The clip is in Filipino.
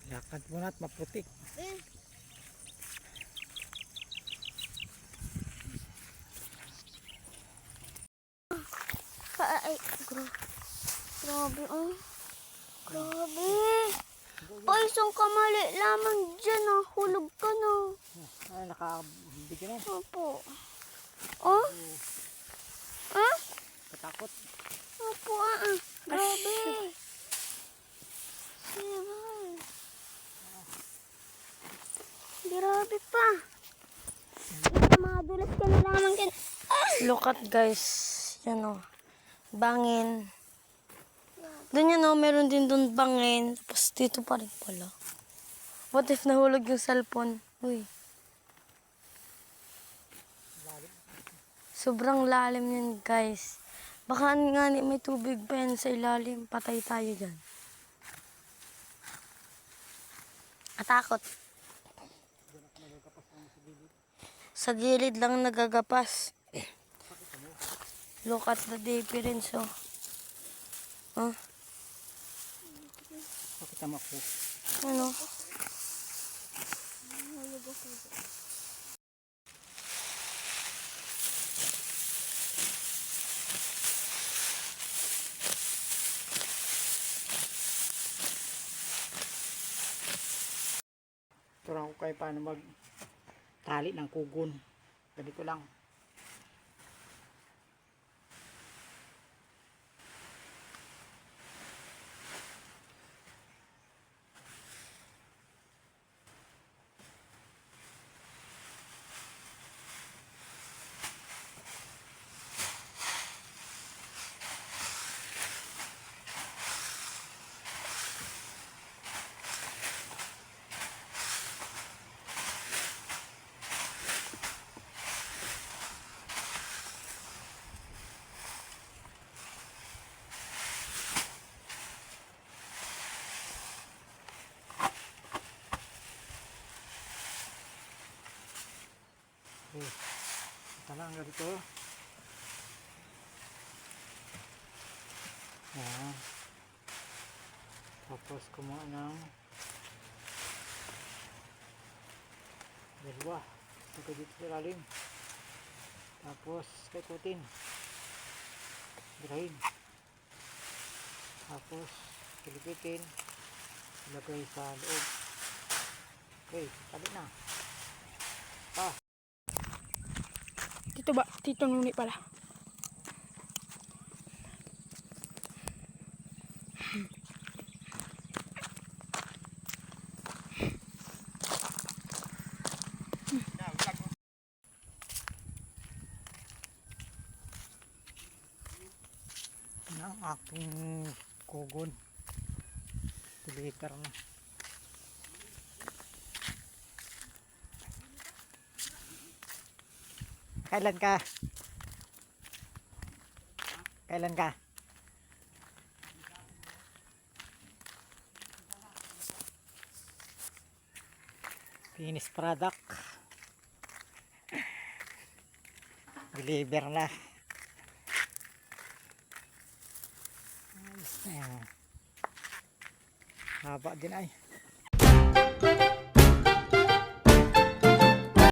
Lakad muna at maputik. Ay, grabe, oh. Grabe. Ay, isang kamali lamang dyan, ah. Hulog ka na. Ay, nakabigyan na. Opo. Oh? Ah? Katakot. Opo, ah. Grabe. Siman. Grabe pa. Madulas ka na lamang dyan. Look at guys. Yan o. Bangin. Doon yan o. Meron din doon bangin. Tapos dito pa rin pala. What if nahulog yung cellphone? Uy. Sobrang lalim yun guys. Baka nga may tubig pa yan sa ilalim. Patay tayo dyan. Katakot. Sa gilid lang nagagapas. Look at the difference, oh. Huh? Pakita mo ako. Ano? Turuan ko kayo paano magtali ng kugon. Ganito lang. Okay. Ito lang ganito. Ayan. Tapos kumuha ng dalawa. Ito dito sa lalim. Tapos kaikutin. Girahin. Tapos pilipitin. Ilagay sa loob. Okay, tali na. Dito ba? Dito nuni pala. Yan ang aking kugon. Liter na. Kailan ka? Kailan ka? Finished product. Deliver na. Ayos na yan. Haba din ay.